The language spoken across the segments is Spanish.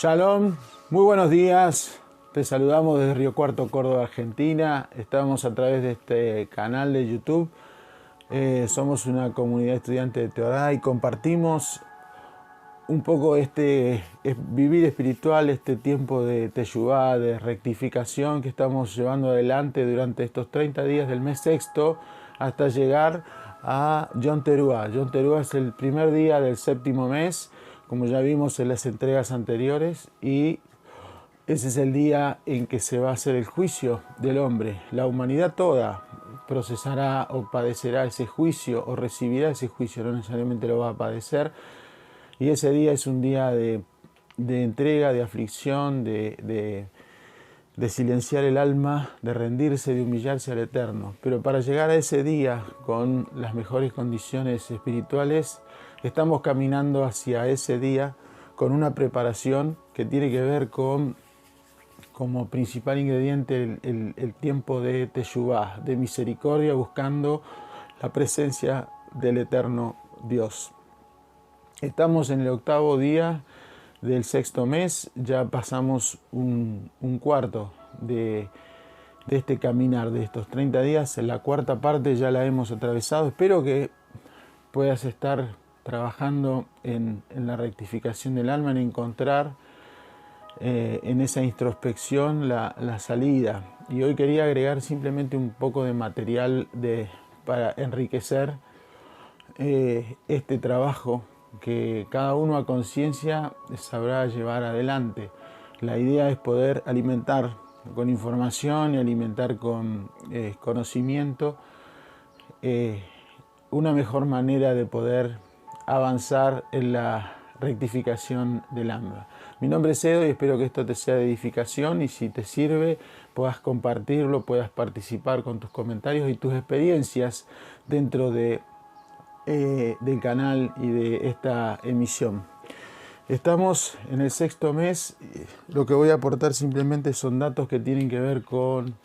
Shalom, muy buenos días. Te saludamos desde Río Cuarto, Córdoba, Argentina. Estamos a través de este canal de YouTube. Somos una comunidad estudiante de Torá y compartimos un poco vivir espiritual, este tiempo de teshuvá, de rectificación que estamos llevando adelante durante estos 30 días del mes sexto hasta llegar a Yom Teruah. Yom Teruah es el primer día del séptimo mes, como ya vimos en las entregas anteriores, y ese es el día en que se va a hacer el juicio del hombre. La humanidad toda procesará o padecerá ese juicio o recibirá ese juicio, no necesariamente lo va a padecer. Y ese día es un día de entrega, de aflicción, de silenciar el alma, de rendirse, de humillarse al Eterno. Pero para llegar a ese día con las mejores condiciones espirituales, estamos caminando hacia ese día con una preparación que tiene que ver con, como principal ingrediente, el tiempo de teshuvá, de misericordia, buscando la presencia del Eterno Dios. Estamos en el octavo día del sexto mes, ya pasamos un cuarto de este caminar de estos 30 días. En la cuarta parte ya la hemos atravesado. Espero que puedas estar trabajando en la rectificación del alma, en encontrar en esa introspección la salida. Y hoy quería agregar simplemente un poco de material para enriquecer este trabajo que cada uno a conciencia sabrá llevar adelante. La idea es poder alimentar con información y alimentar con conocimiento una mejor manera de poder avanzar en la rectificación del alma. Mi nombre es Edo y espero que esto te sea de edificación, y si te sirve puedas compartirlo, puedas participar con tus comentarios y tus experiencias dentro del canal y de esta emisión. Estamos en el sexto mes. Lo que voy a aportar simplemente son datos que tienen que ver con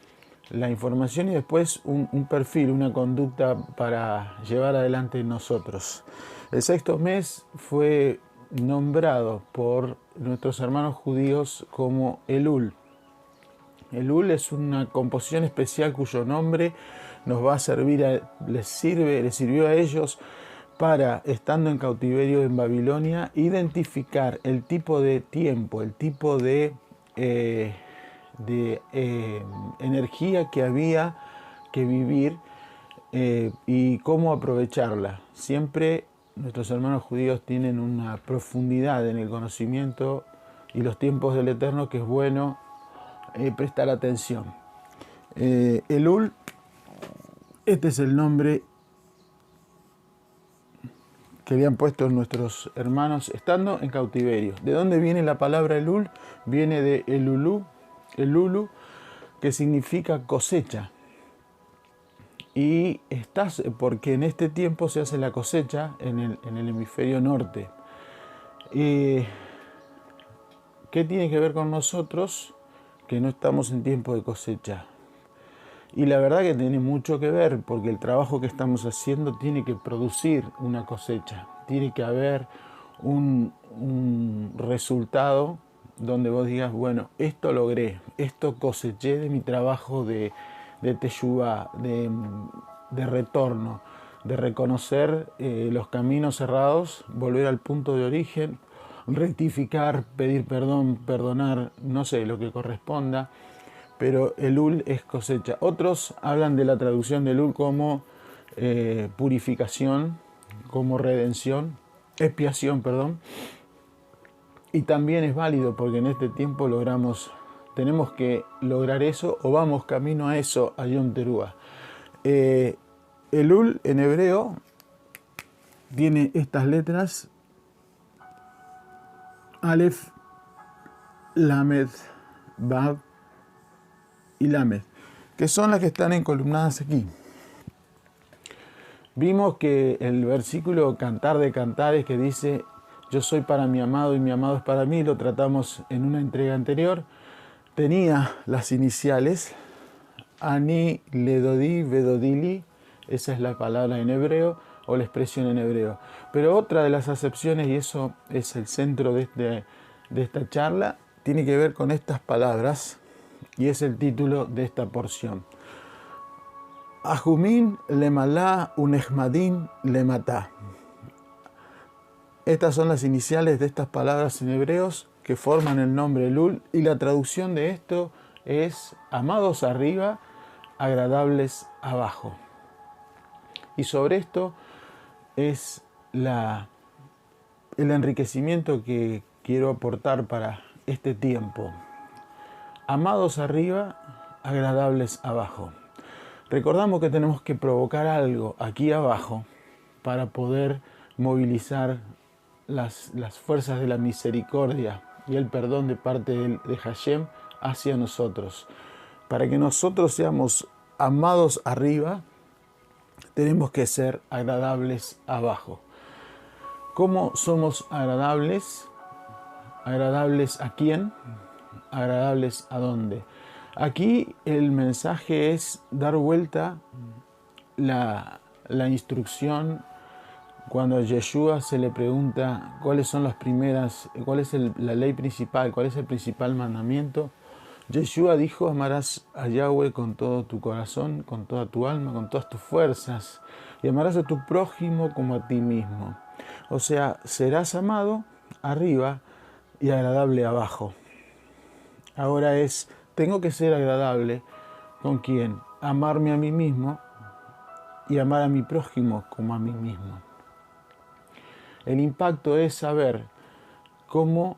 la información y después un perfil, una conducta para llevar adelante nosotros. El sexto mes fue nombrado por nuestros hermanos judíos como Elul. Elul es una composición especial cuyo nombre nos va a servir, les sirvió a ellos para, estando en cautiverio en Babilonia, identificar el tipo de tiempo, el tipo de energía que había que vivir y cómo aprovecharla. Siempre nuestros hermanos judíos tienen una profundidad en el conocimiento y los tiempos del Eterno que es bueno prestar atención. Elul, este es el nombre que le han puesto nuestros hermanos estando en cautiverio. ¿De dónde viene la palabra Elul? Viene de Elulu, que significa cosecha. Y porque en este tiempo se hace la cosecha en el hemisferio norte. ¿Qué tiene que ver con nosotros? Que no estamos en tiempo de cosecha. Y la verdad que tiene mucho que ver, porque el trabajo que estamos haciendo tiene que producir una cosecha. Tiene que haber un resultado donde vos digas, bueno, esto logré, esto coseché de mi trabajo de teshuvá, de retorno, de reconocer los caminos cerrados, volver al punto de origen, rectificar, pedir perdón, perdonar, no sé, lo que corresponda. Pero Elul es cosecha. Otros hablan de la traducción de Elul como purificación, como redención, expiación, perdón. Y también es válido porque en este tiempo tenemos que lograr eso o vamos camino a eso, a Yom Teruah. Elul en hebreo tiene estas letras: Aleph, Lamed, Vav y Lamed, que son las que están encolumnadas aquí. Vimos que el versículo Cantar de Cantares, que dice yo soy para mi amado y mi amado es para mí, lo tratamos en una entrega anterior, tenía las iniciales Ani, Ledodi, Vedodili, esa es la palabra en hebreo o la expresión en hebreo. Pero otra de las acepciones, y eso es el centro de de esta charla tiene que ver con estas palabras y es el título de esta porción. Ajumin lemalá unehmadin lematá. Estas son las iniciales de estas palabras en hebreos que forman el nombre Elul, y la traducción de esto es amados arriba, agradables abajo. Y sobre esto es el enriquecimiento que quiero aportar para este tiempo. Amados arriba, agradables abajo. Recordamos que tenemos que provocar algo aquí abajo para poder movilizar las fuerzas de la misericordia y el perdón de parte de Hashem hacia nosotros. Para que nosotros seamos amados arriba, tenemos que ser agradables abajo. ¿Cómo somos agradables? ¿Agradables a quién? ¿Agradables a dónde? Aquí el mensaje es dar vuelta la instrucción. Cuando a Yeshua se le pregunta cuáles son cuál es la ley principal, cuál es el principal mandamiento, Yeshua dijo: amarás a Yahweh con todo tu corazón, con toda tu alma, con todas tus fuerzas, y amarás a tu prójimo como a ti mismo. O sea, serás amado arriba y agradable abajo. Ahora tengo que ser agradable ¿con quién? Amarme a mí mismo y amar a mi prójimo como a mí mismo. El impacto es saber cómo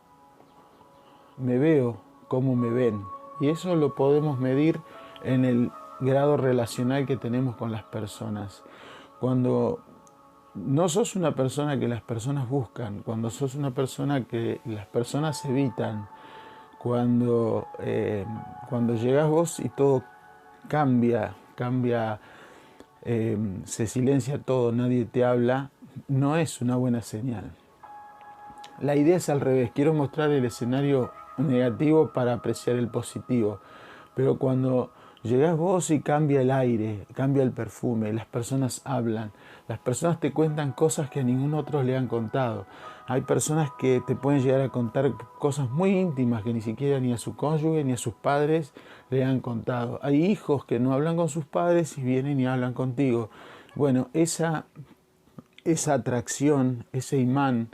me veo, cómo me ven. Y eso lo podemos medir en el grado relacional que tenemos con las personas. Cuando no sos una persona que las personas buscan, cuando sos una persona que las personas evitan, cuando llegás vos y todo cambia, se silencia todo, nadie te habla, no es una buena señal. La idea es al revés. Quiero mostrar el escenario negativo para apreciar el positivo. Pero cuando llegás vos y cambia el aire, cambia el perfume, las personas hablan, las personas te cuentan cosas que a ningún otro le han contado. Hay personas que te pueden llegar a contar cosas muy íntimas que ni siquiera ni a su cónyuge ni a sus padres le han contado. Hay hijos que no hablan con sus padres y vienen y hablan contigo. Bueno, esa atracción, ese imán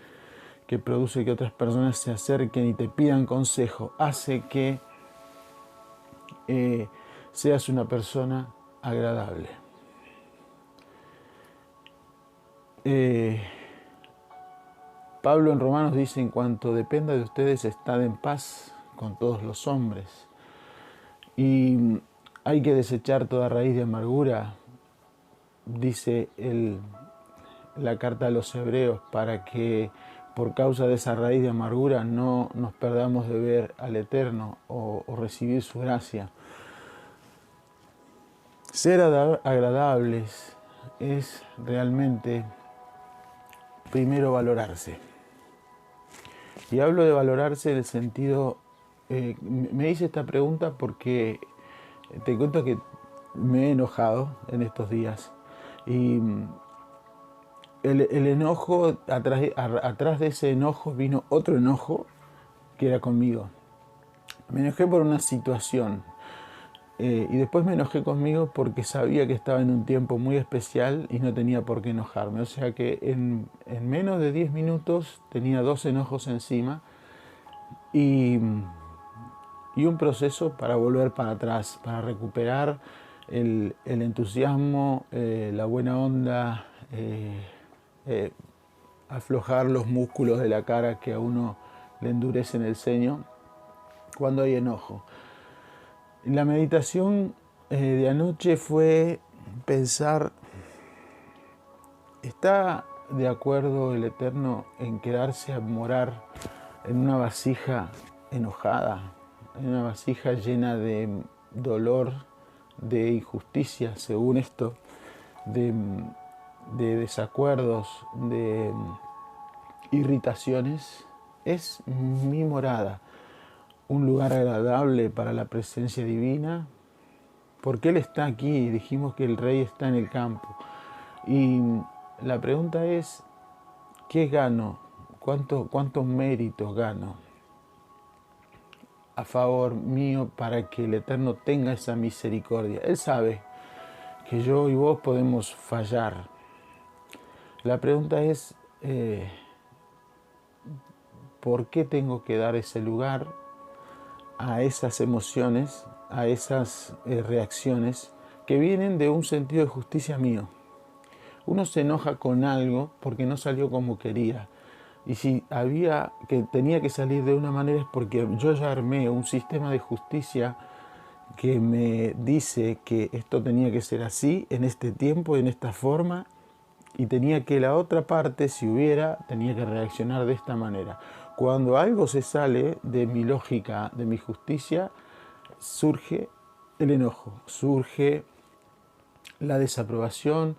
que produce que otras personas se acerquen y te pidan consejo, hace que seas una persona agradable. Pablo en Romanos dice: en cuanto dependa de ustedes, estad en paz con todos los hombres. Y hay que desechar toda raíz de amargura, dice la carta a los hebreos, para que por causa de esa raíz de amargura no nos perdamos de ver al Eterno o recibir su gracia. Ser agradables es realmente primero valorarse. Y hablo de valorarse en el sentido, me hice esta pregunta porque te cuento que me he enojado en estos días. Y el enojo, atrás de ese enojo vino otro enojo que era conmigo. Me enojé por una situación. Y después me enojé conmigo porque sabía que estaba en un tiempo muy especial y no tenía por qué enojarme. O sea que en menos de 10 minutos tenía 2 enojos encima y un proceso para volver para atrás, para recuperar el entusiasmo, la buena onda, aflojar los músculos de la cara que a uno le endurecen el ceño cuando hay enojo. La meditación de anoche fue pensar: ¿está de acuerdo el Eterno en quedarse a morar en una vasija enojada, en una vasija llena de dolor, de injusticia, según esto, de desacuerdos, de irritaciones? Es mi morada un lugar agradable para la presencia divina, porque Él está aquí. Dijimos que el Rey está en el campo. Y la pregunta es: ¿qué gano? ¿Cuántos méritos gano? a favor mío para que el Eterno tenga esa misericordia. Él sabe que yo y vos podemos fallar. La pregunta es, ¿por qué tengo que dar ese lugar a esas emociones, a esas reacciones que vienen de un sentido de justicia mío? Uno se enoja con algo porque no salió como quería. Y si tenía que salir de una manera es porque yo ya armé un sistema de justicia que me dice que esto tenía que ser así, en este tiempo, en esta forma, y tenía que la otra parte, si hubiera, tenía que reaccionar de esta manera. Cuando algo se sale de mi lógica, de mi justicia, surge el enojo, surge la desaprobación,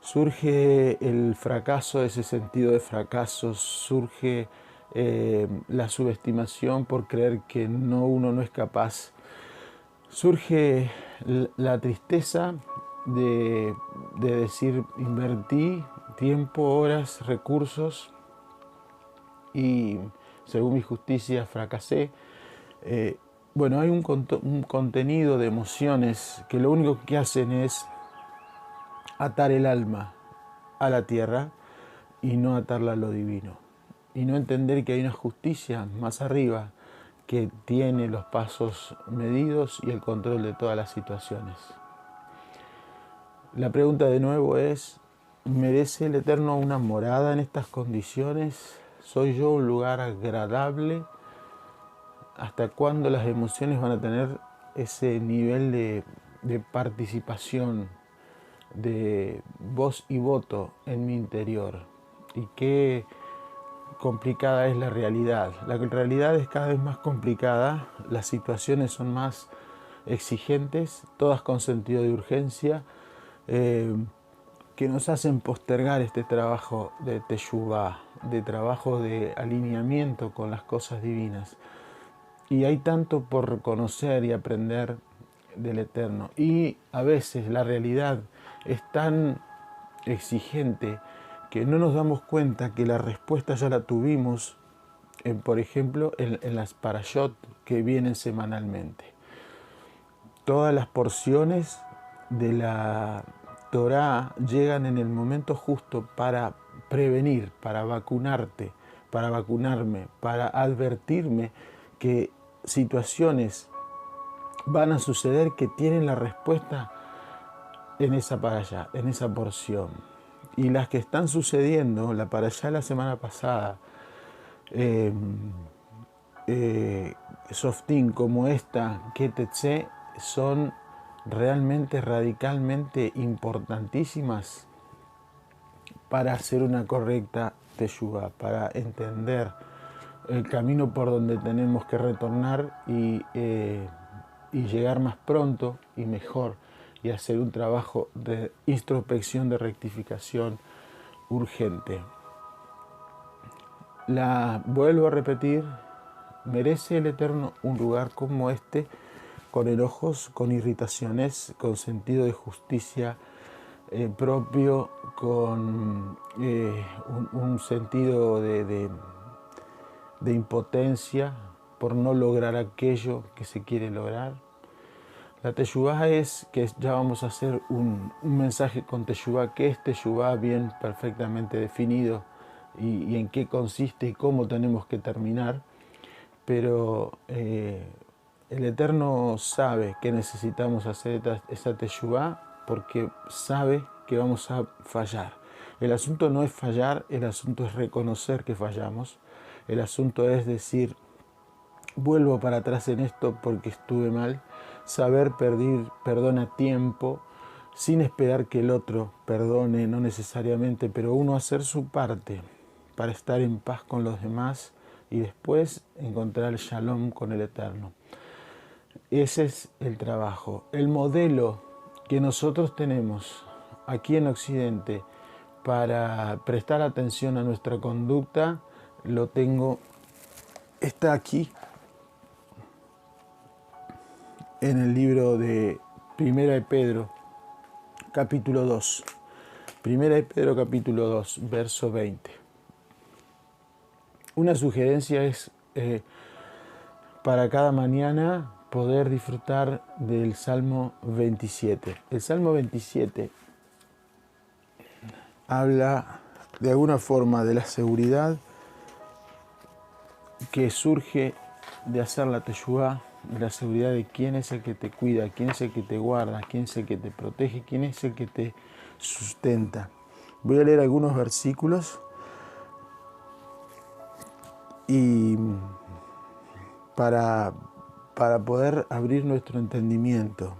surge el fracaso, ese sentido de fracaso, surge la subestimación por creer que uno no es capaz, surge la tristeza de decir invertí tiempo, horas, recursos y según mi justicia fracasé. Bueno, hay un contenido de emociones que lo único que hacen es atar el alma a la tierra y no atarla a lo divino. Y no entender que hay una justicia más arriba que tiene los pasos medidos y el control de todas las situaciones. La pregunta de nuevo es, ¿merece el Eterno una morada en estas condiciones? ¿Soy yo un lugar agradable? ¿Hasta cuándo las emociones van a tener ese nivel de participación, de voz y voto en mi interior? Y qué complicada es la realidad. La realidad es cada vez más complicada, las situaciones son más exigentes, todas con sentido de urgencia, que nos hacen postergar este trabajo de teshuvá, de trabajo de alineamiento con las cosas divinas. Y hay tanto por conocer y aprender del Eterno. Y a veces la realidad es tan exigente que no nos damos cuenta que la respuesta ya la tuvimos, por ejemplo, en las parashot que vienen semanalmente. Todas las porciones de la Torá llegan en el momento justo para prevenir, para vacunarte, para vacunarme, para advertirme que situaciones van a suceder que tienen la respuesta en esa parashá, en esa porción. Y las que están sucediendo, la parashá la semana pasada, Softín como esta, Ketetze, son realmente radicalmente importantísimas para hacer una correcta teshuvá, para entender el camino por donde tenemos que retornar y llegar más pronto y mejor y hacer un trabajo de introspección, de rectificación urgente. Vuelvo a repetir, ¿merece el Eterno un lugar como este, con enojos, con irritaciones, con sentido de justicia propio, con un sentido de impotencia por no lograr aquello que se quiere lograr? La teshuvá es, que ya vamos a hacer un mensaje con teshuvá, que es teshuvá bien perfectamente definido y en qué consiste y cómo tenemos que terminar, pero el Eterno sabe que necesitamos hacer esa teshuvá porque sabe que vamos a fallar. El asunto no es fallar, el asunto es reconocer que fallamos, el asunto es decir, vuelvo para atrás en esto porque estuve mal, saber pedir perdón a tiempo, sin esperar que el otro perdone, no necesariamente, pero uno hacer su parte para estar en paz con los demás y después encontrar el shalom con el Eterno. Ese es el trabajo. El modelo que nosotros tenemos aquí en Occidente para prestar atención a nuestra conducta, está aquí en el libro de Primera de Pedro, capítulo 2. Primera de Pedro, capítulo 2, verso 20. Una sugerencia es para cada mañana poder disfrutar del Salmo 27. El Salmo 27 habla de alguna forma de la seguridad que surge de hacer la teshuvá, de la seguridad de quién es el que te cuida, quién es el que te guarda, quién es el que te protege, quién es el que te sustenta. Voy a leer algunos versículos y para poder abrir nuestro entendimiento.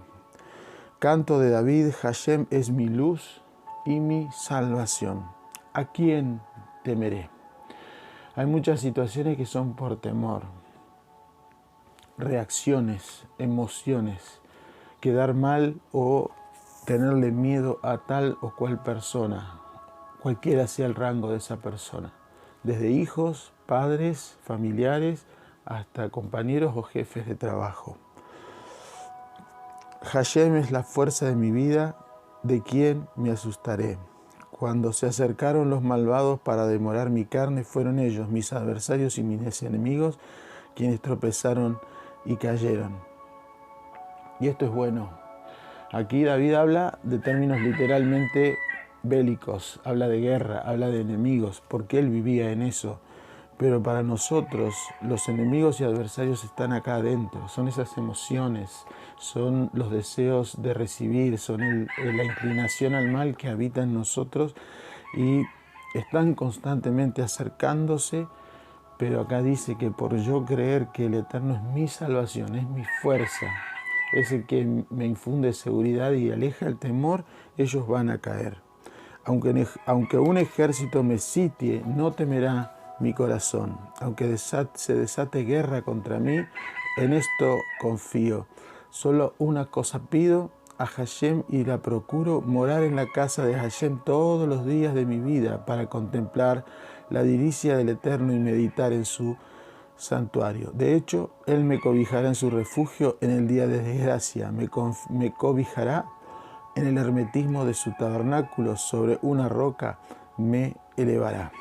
Canto de David: Hashem es mi luz y mi salvación. ¿A quién temeré? Hay muchas situaciones que son por temor, reacciones, emociones, quedar mal o tenerle miedo a tal o cual persona, cualquiera sea el rango de esa persona, desde hijos, padres, familiares, hasta compañeros o jefes de trabajo. Hashem es la fuerza de mi vida, ¿de quién me asustaré? Cuando se acercaron los malvados para demorar mi carne, fueron ellos, mis adversarios y mis enemigos, quienes tropezaron y cayeron. Y esto es bueno. Aquí David habla de términos literalmente bélicos, habla de guerra, habla de enemigos, porque él vivía en eso. Pero para nosotros los enemigos y adversarios están acá adentro, son esas emociones, son los deseos de recibir, son la inclinación al mal que habita en nosotros y están constantemente acercándose, pero acá dice que por yo creer que el Eterno es mi salvación, es mi fuerza, es el que me infunde seguridad y aleja el temor, ellos van a caer. Aunque un ejército me sitie, no temerá mi corazón. Aunque se desate guerra contra mí, en esto confío. Solo una cosa pido a Hashem y la procuro: morar en la casa de Hashem todos los días de mi vida para contemplar la delicia del Eterno y meditar en su santuario. De hecho, Él me cobijará en su refugio en el día de desgracia, me cobijará en el hermetismo de su tabernáculo, sobre una roca me elevará.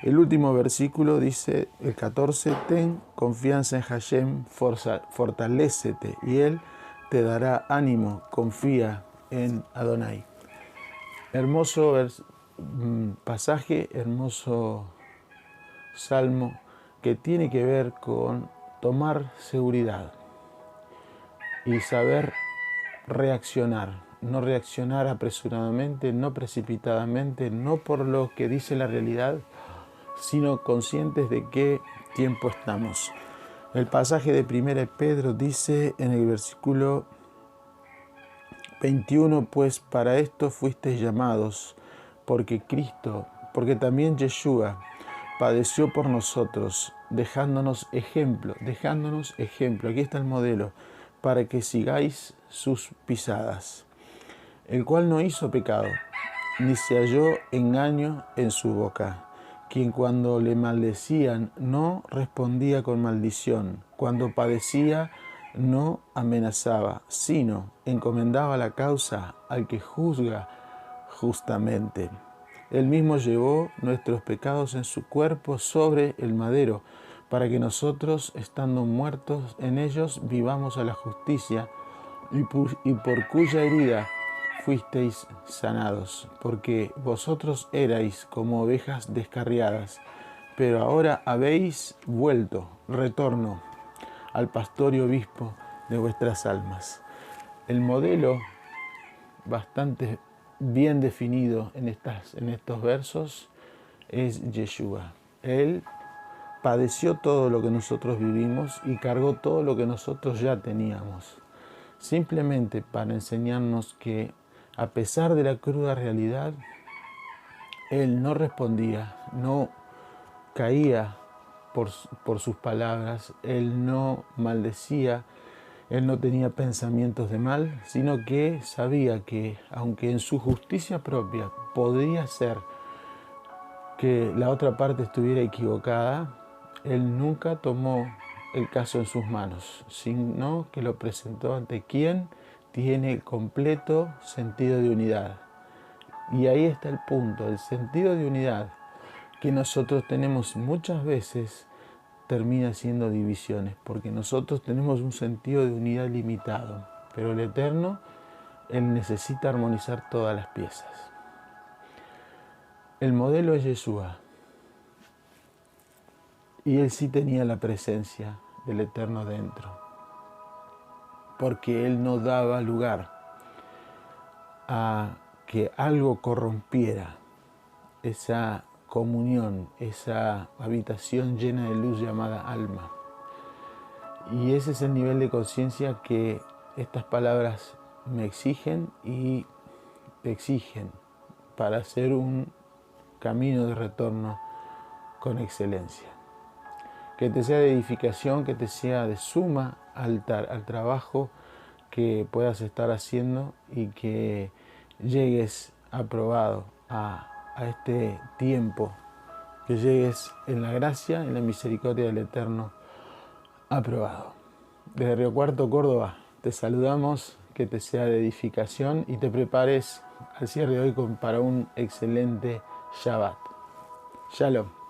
El último versículo dice, el 14, ten confianza en Hashem, fortalécete y Él te dará ánimo, confía en Adonai. Hermoso pasaje, hermoso salmo que tiene que ver con tomar seguridad y saber reaccionar. No reaccionar apresuradamente, no precipitadamente, no por lo que dice la realidad, sino conscientes de qué tiempo estamos. El pasaje de 1 Pedro dice en el versículo 21, pues para esto fuisteis llamados, porque también Yeshua padeció por nosotros, dejándonos ejemplo, aquí está el modelo, para que sigáis sus pisadas, el cual no hizo pecado, ni se halló engaño en su boca, quien cuando le maldecían no respondía con maldición, cuando padecía no amenazaba, sino encomendaba la causa al que juzga justamente. Él mismo llevó nuestros pecados en su cuerpo sobre el madero, para que nosotros, estando muertos en ellos, vivamos a la justicia, y por cuya herida fuisteis sanados, porque vosotros erais como ovejas descarriadas, pero ahora habéis vuelto, retorno, al pastor y obispo de vuestras almas. El modelo bastante bien definido en estos versos es Yeshua. Él padeció todo lo que nosotros vivimos y cargó todo lo que nosotros ya teníamos, simplemente para enseñarnos que a pesar de la cruda realidad, Él no respondía, no caía por sus palabras, Él no maldecía, Él no tenía pensamientos de mal, sino que sabía que, aunque en su justicia propia podría ser que la otra parte estuviera equivocada, Él nunca tomó el caso en sus manos, sino que lo presentó ante quien tiene el completo sentido de unidad. Y ahí está el punto, el sentido de unidad que nosotros tenemos muchas veces termina siendo divisiones, porque nosotros tenemos un sentido de unidad limitado, pero el Eterno, Él necesita armonizar todas las piezas. El modelo es Yeshua, y Él sí tenía la presencia del Eterno dentro, porque Él no daba lugar a que algo corrompiera esa comunión, esa habitación llena de luz llamada alma. Y ese es el nivel de conciencia que estas palabras me exigen y te exigen para hacer un camino de retorno con excelencia. Que te sea de edificación, que te sea de suma al trabajo que puedas estar haciendo y que llegues aprobado a este tiempo, que llegues en la gracia, en la misericordia del Eterno aprobado. Desde Río Cuarto, Córdoba, te saludamos, que te sea de edificación y te prepares al cierre de hoy para un excelente Shabbat. Shalom.